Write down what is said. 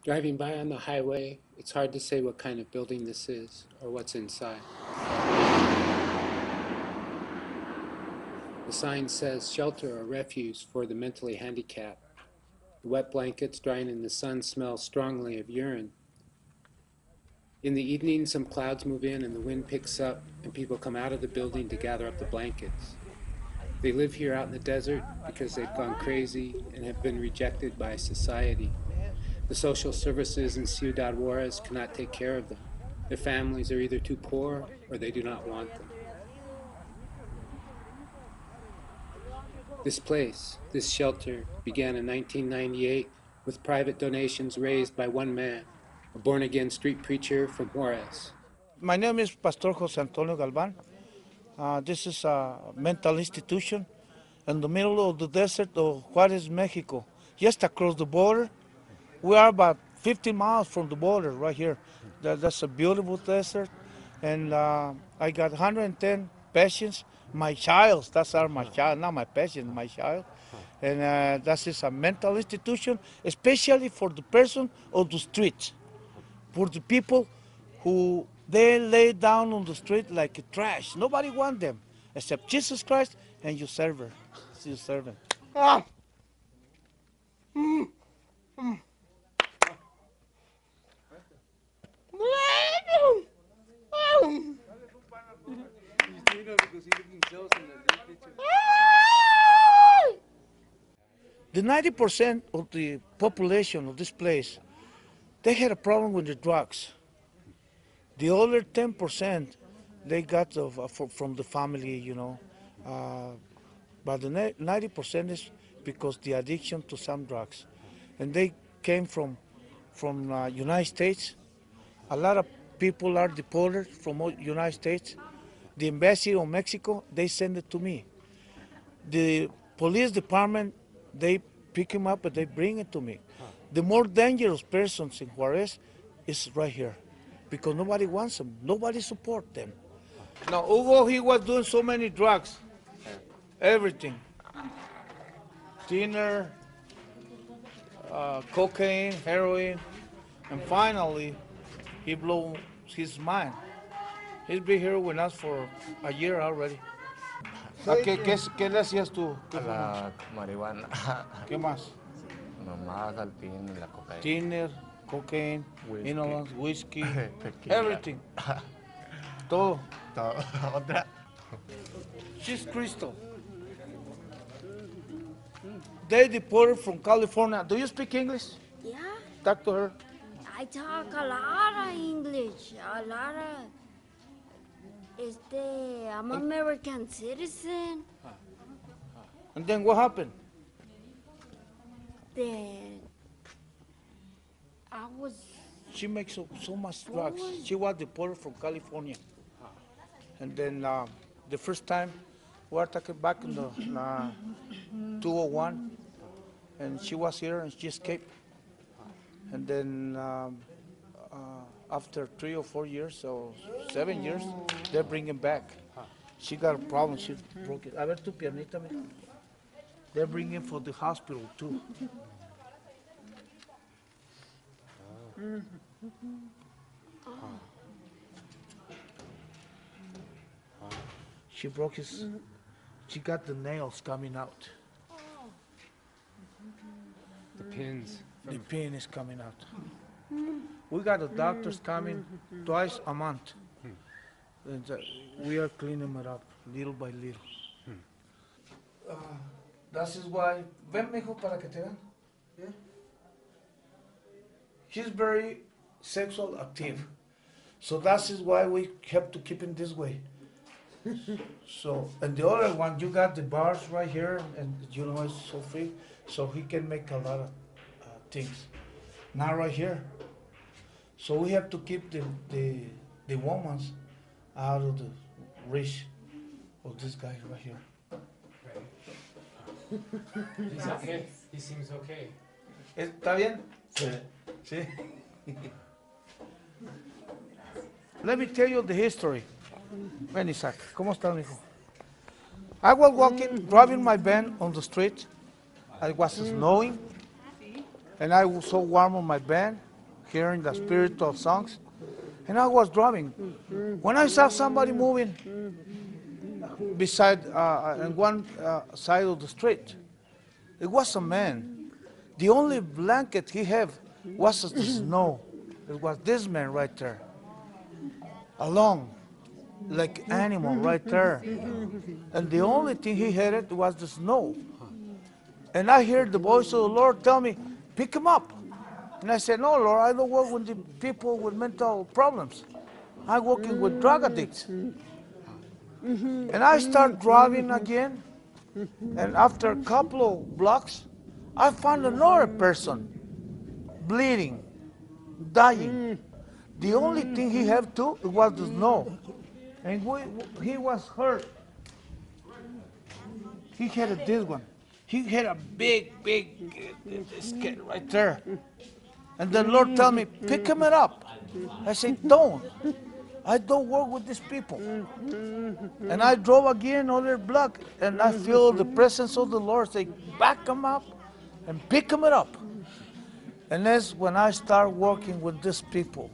Driving by on the highway, it's hard to say what kind of building this is or what's inside. The sign says shelter or refuge for the mentally handicapped. The wet blankets drying in the sun smell strongly of urine. In the evening, some clouds move in and the wind picks up and people come out of the building to gather up the blankets. They live here out in the desert because they've gone crazy and have been rejected by society. The social services in Ciudad Juarez cannot take care of them. Their families are either too poor or they do not want them. This place, this shelter, began in 1998 with private donations raised by one man, a born-again street preacher from Juarez. My name is Pastor Jose Antonio Galvan. This is a mental institution in the middle of the desert of Juarez, Mexico, just across the border. We are about 50 miles from the border right here. That's a beautiful desert, and I got 110 patients. My child, that's our my child, not my patient, my child. And that is a mental institution, especially for the person on the street, for the people who they lay down on the street like trash. Nobody wants them except Jesus Christ and your server, your servant. Ah. The 90% of the population of this place, they had a problem with the drugs. The other 10%, they got from the family, you know. But the 90% is because the addiction to some drugs. And they came from United States. A lot of people are deported from United States. The embassy of Mexico, they send it to me. The police department, they pick him up and they bring it to me. The more dangerous persons in Juarez is right here because nobody wants them. Nobody support them. Now, Hugo, he was doing so many drugs, everything. Dinner, cocaine, heroin, and finally, he blew his mind. He's been here with us for a year already. ¿Qué le hacías tú? A la marihuana. ¿Qué más? Nomás al tin, la cocaína. Dinner, cocaine, Whiskey. inhalants, whiskey, Tequila. everything. Todo. Todo. Otra. She's Crystal. They deported from California. Do you speak English? Yeah, Talk to her. I talk a lot of English, a lot of. I'm American citizen. And then what happened? Then I was. She makes so much drugs. She was deported from California. And then the first time, we were talking back in the 201, and she was here and she escaped. And then after 3 or 4 years, or 7 years, they bring him back. She got a problem, she broke it. A ver tu piernita, mira. They bring him for the hospital too. She broke his, she got the nails coming out. The pins. The pin is coming out. We got the doctors coming twice a month. And we are cleaning it up little by little. That is why, ven mijo para que te vean. Yeah. She's very sexual active. So that is why we have to keep him this way. So, and the other one, you got the bars right here, and you know it's so free, so he can make a lot of things. Not right here. So we have to keep the women out of the reach of this guy right here. He's okay. He seems okay. ¿Está bien? Sí. Sí. Let me tell you the history. Ven, Isaac. ¿Cómo está, mijo? I was walking, driving my van on the street. It was snowing, and I was so warm on my van. hearing the spiritual songs, and I was driving. When I saw somebody moving beside on one side of the street, it was a man. The only blanket he had was the snow. It was this man right there, alone, like animal right there. And the only thing he had it was the snow. And I heard the voice of the Lord tell me, pick him up. And I said, no, Lord, I don't work with the people with mental problems. I'm working with drug addicts. And I start driving again. And after a couple of blocks, I found another person bleeding, dying. The only thing he had too was the snow. And he was hurt. He had this one. He had a big skate right there. And the Lord told me, pick him up. I said, don't. I don't work with these people. And I drove again another block, and I feel the presence of the Lord say, back him up and pick him up. And that's when I start working with these people.